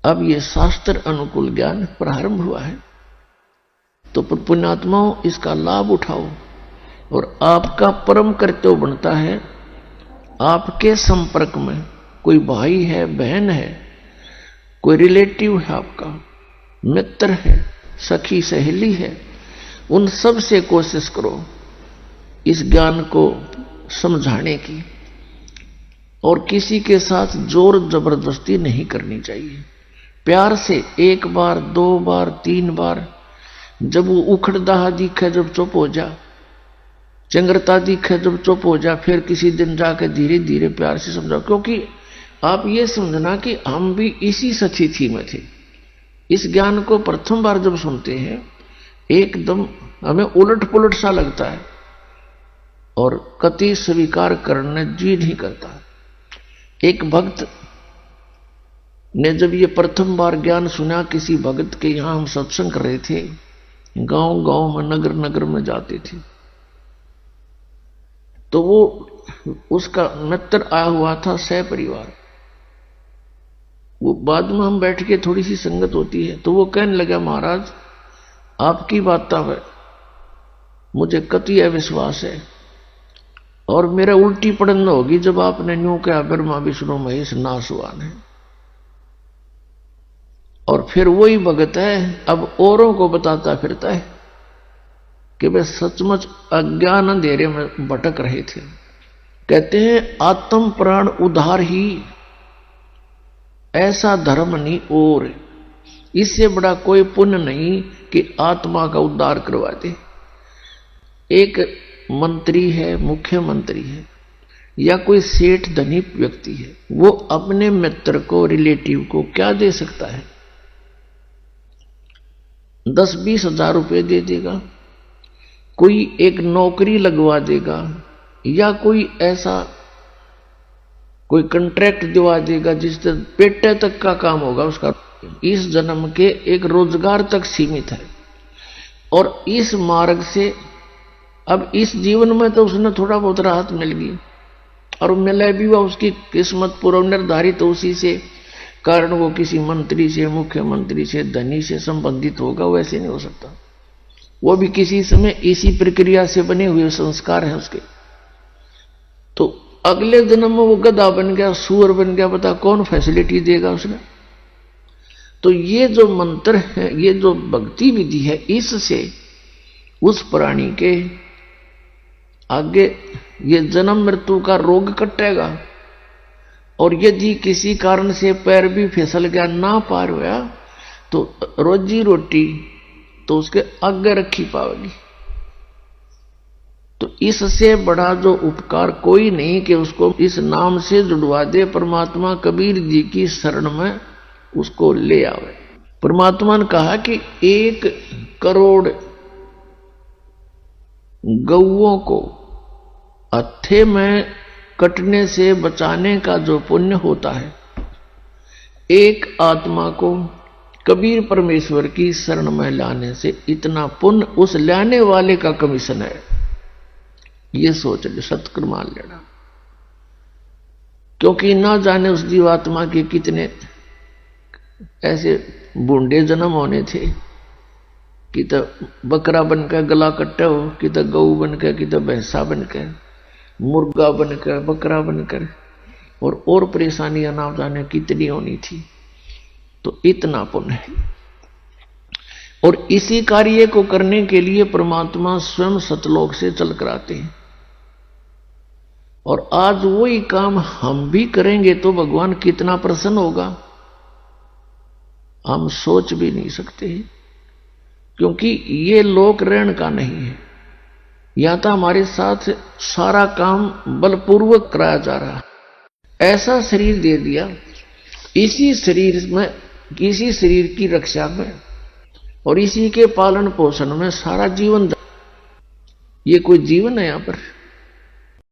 अब ये शास्त्र अनुकूल ज्ञान प्रारंभ हुआ है, तो पुण्यात्माओं इसका लाभ उठाओ। और आपका परम कर्तव्य बनता है, आपके संपर्क में कोई भाई है, बहन है, कोई रिलेटिव है, आपका मित्र है, सखी सहेली है, उन सब से कोशिश करो इस ज्ञान को समझाने की। और किसी के साथ जोर जबरदस्ती नहीं करनी चाहिए। प्यार से 1 बार 2 बार 3 बार, जब वो उखड़दाहा दिखे जब चुप हो जा, चंगरता दिखे जब चुप हो जा, फिर किसी दिन जाके धीरे धीरे प्यार से समझाओ। क्योंकि आप ये समझना कि हम भी इसी स्थिति में थे। इस ज्ञान को प्रथम बार जब सुनते हैं एकदम हमें उलट पुलट सा लगता है और कति स्वीकार करने जी नहीं करता। एक भक्त ने जब ये प्रथम बार ज्ञान सुना, किसी भक्त के यहां हम सत्संग कर रहे थे, गांव गांव में नगर नगर में जाते थे, तो वो उसका मित्र आया हुआ था सह परिवार। वो बाद में हम बैठ के थोड़ी सी संगत होती है, तो वो कहने लगा, महाराज आपकी बातों में मुझे कति अविश्वास है और मेरा उल्टी पड़न होगी जब आपने न्यू कहा ब्रह्मा विष्णु महेश नासवान है। और फिर वही भगत है अब औरों को बताता फिरता है कि वे सचमुच अज्ञान अंधेरे में भटक रहे थे। कहते हैं आत्म प्राण उद्धार ही ऐसा धर्म नहीं, और इससे बड़ा कोई पुण्य नहीं कि आत्मा का उद्धार करवा दे। एक मंत्री है, मुख्यमंत्री है, या कोई सेठ धनी व्यक्ति है, वो अपने मित्र को, रिलेटिव को क्या दे सकता है? 10-20 हजार रुपए दे देगा, कोई एक नौकरी लगवा देगा, या कोई ऐसा कोई कॉन्ट्रैक्ट दिवा देगा जिससे पेटे तक का काम होगा उसका, इस जन्म के एक रोजगार तक सीमित है। और इस मार्ग से अब इस जीवन में तो उसने थोड़ा बहुत राहत मिल गई, और मिले भी हुआ उसकी किस्मत पूर्व निर्धारित, तो उसी से कारण वो किसी मंत्री से, मुख्यमंत्री से, धनी से संबंधित होगा। वैसे नहीं हो सकता। वो भी किसी समय इसी प्रक्रिया से बने हुए संस्कार हैं उसके। तो अगले जन्म में वो गधा बन गया, सूअर बन गया, बता कौन फैसिलिटी देगा उसने? तो ये जो मंत्र है, ये जो भक्ति विधि है, इससे उस प्राणी के आगे ये जन्म मृत्यु का रोग कटेगा। और यदि किसी कारण से पैर भी फिसल गया, ना पार हुआ, तो रोजी रोटी तो उसके आगे रखी पावेगी। तो इससे बड़ा जो उपकार कोई नहीं कि उसको इस नाम से जुड़वा दे। परमात्मा कबीर जी की शरण में उसको ले आवे। परमात्मा ने कहा कि 1 करोड़ गौओं को हत्थे में कटने से बचाने का जो पुण्य होता है, एक आत्मा को कबीर परमेश्वर की शरण में लाने से इतना पुण्य उस लाने वाले का कमीशन है। ये सोच ले, सत्कर मान लेना। क्योंकि ना जाने उस जीवात्मा के कितने ऐसे बूंदे जन्म होने थे कि तो बकरा बनकर गला कट्टा हो, कि तो गऊ बनकर, कि तो भैंसा बनकर, मुर्गा बनकर, बकरा बनकर, और परेशानियां ना जाने कितनी होनी थी। तो इतना पुण्य है। और इसी कार्य को करने के लिए परमात्मा स्वयं सतलोक से चल कर आते हैं। और आज वही काम हम भी करेंगे तो भगवान कितना प्रसन्न होगा, हम सोच भी नहीं सकते। क्योंकि ये लोक रहन का नहीं है। या तो हमारे साथ सारा काम बलपूर्वक कराया जा रहा है। ऐसा शरीर दे दिया, इसी शरीर की रक्षा में और इसी के पालन पोषण में सारा जीवन। ये कोई जीवन है यहां पर?